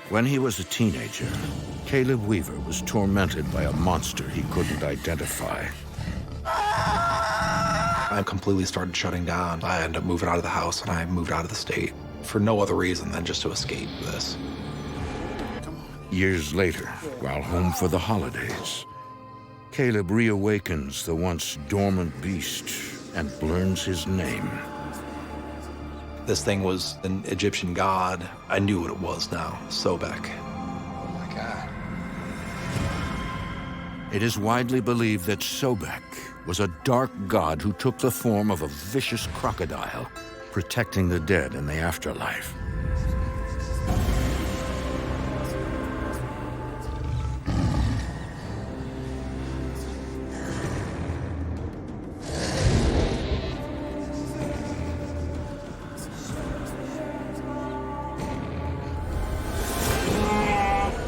When he was a teenager, Caleb Weaver was tormented by a monster he couldn't identify. I completely started shutting down. I ended up moving out of the house, and I moved out of the state for no other reason than just to escape this. Years later, while home for the holidays, Caleb reawakens the once dormant beast and learns his name. This thing was an Egyptian god. I knew what it was now, Sobek. Oh my God. It is widely believed that Sobek was a dark god who took the form of a vicious crocodile, protecting the dead in the afterlife.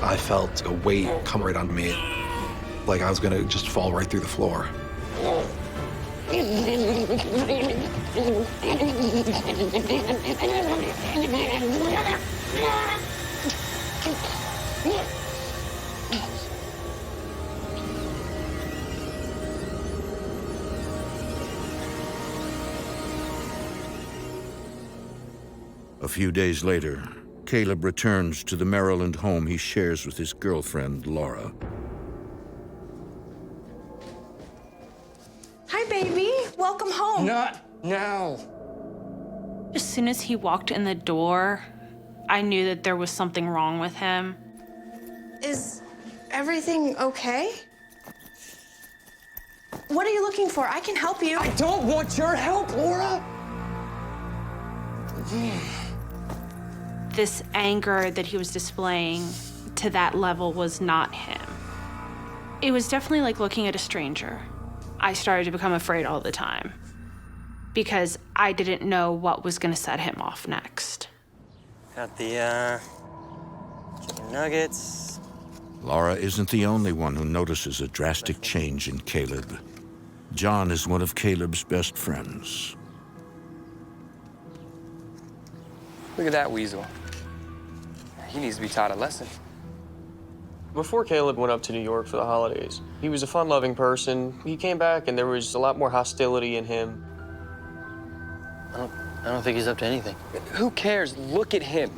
I felt a weight come right onto me, like I was gonna just fall right through the floor. A few days later, Caleb returns to the Maryland home he shares with his girlfriend, Laura. Hi, baby. Welcome home. Not now. As soon as he walked in the door, I knew that there was something wrong with him. Is everything okay? What are you looking for? I can help you. I don't want your help, Laura. This anger that he was displaying to that level was not him. It was definitely like looking at a stranger. I started to become afraid all the time because I didn't know what was going to set him off next. Got the chicken nuggets. Laura isn't the only one who notices a drastic change in Caleb. John is one of Caleb's best friends. Look at that weasel. He needs to be taught a lesson. Before Caleb went up to New York for the holidays, he was a fun-loving person. He came back and there was a lot more hostility in him. I don't think he's up to anything. Who cares? Look at him.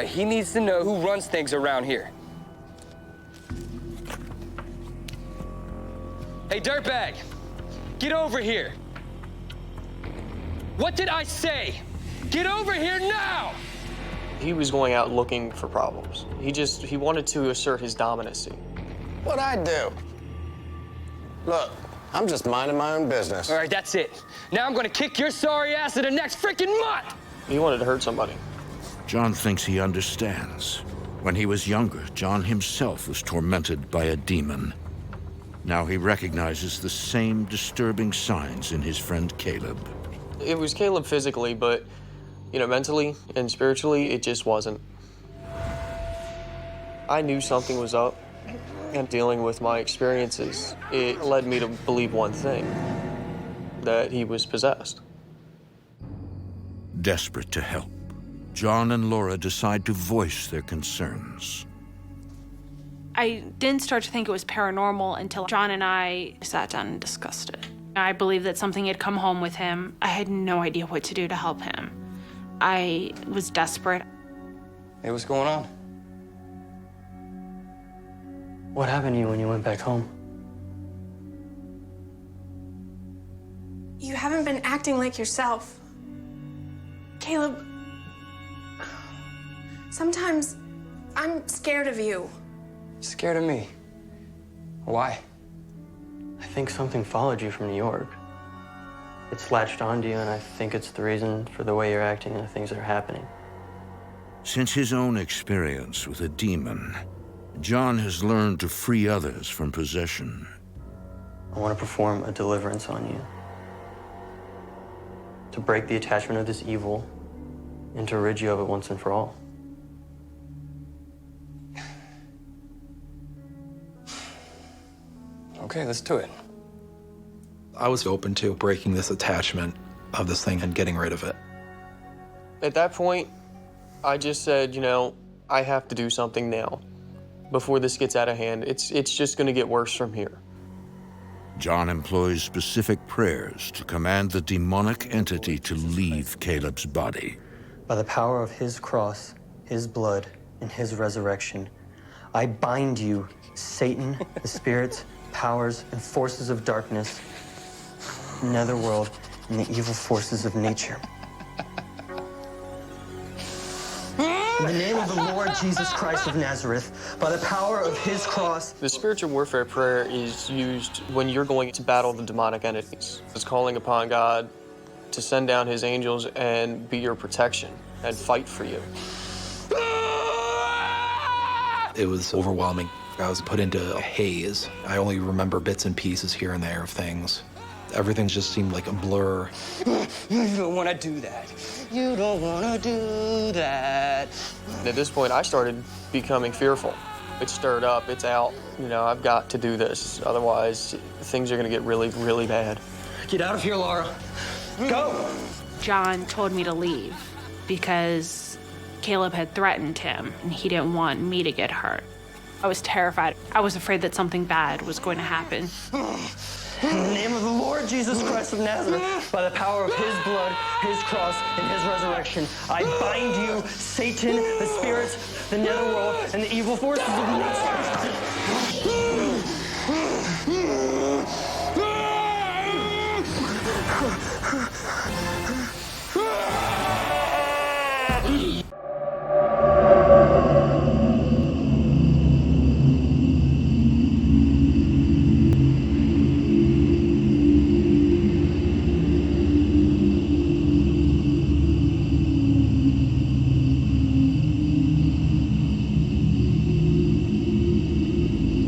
He needs to know who runs things around here. Hey, dirtbag, get over here. What did I say? Get over here now! He was going out looking for problems. He wanted to assert his dominancy. What'd I do? Look, I'm just minding my own business. All right, that's it. Now I'm gonna kick your sorry ass in the next freaking month! He wanted to hurt somebody. John thinks he understands. When he was younger, John himself was tormented by a demon. Now he recognizes the same disturbing signs in his friend Caleb. It was Caleb physically, but mentally and spiritually, it just wasn't. I knew something was up, and dealing with my experiences, it led me to believe one thing, that he was possessed. Desperate to help, John and Laura decide to voice their concerns. I didn't start to think it was paranormal until John and I sat down and discussed it. I believed that something had come home with him. I had no idea what to do to help him. I was desperate. Hey, what's going on? What happened to you when you went back home? You haven't been acting like yourself. Caleb, sometimes I'm scared of you. Scared of me? Why? I think something followed you from New York. It's latched onto you, and I think it's the reason for the way you're acting and the things that are happening. Since his own experience with a demon, John has learned to free others from possession. I want to perform a deliverance on you. To break the attachment of this evil and to rid you of it once and for all. Okay, let's do it. I was open to breaking this attachment of this thing and getting rid of it. At that point, I just said, I have to do something now before this gets out of hand. It's just going to get worse from here. John employs specific prayers to command the demonic entity to leave Caleb's body. By the power of his cross, his blood, and his resurrection, I bind you, Satan, the spirits, powers, and forces of darkness, netherworld, and the evil forces of nature. In the name of the Lord Jesus Christ of Nazareth, by the power of his cross. The spiritual warfare prayer is used when you're going to battle the demonic entities. It's calling upon God to send down his angels and be your protection and fight for you. It was overwhelming. I was put into a haze. I only remember bits and pieces here and there of things. Everything just seemed like a blur. You don't want to do that. You don't want to do that. And at this point, I started becoming fearful. It's stirred up, it's out. You know, I've got to do this. Otherwise, things are going to get really, really bad. Get out of here, Laura. Go! John told me to leave because Caleb had threatened him and he didn't want me to get hurt. I was terrified. I was afraid that something bad was going to happen. In the name of the Lord Jesus Christ of Nazareth, by the power of his blood, his cross, and his resurrection, I bind you, Satan, the spirits, the netherworld, and the evil forces of nature.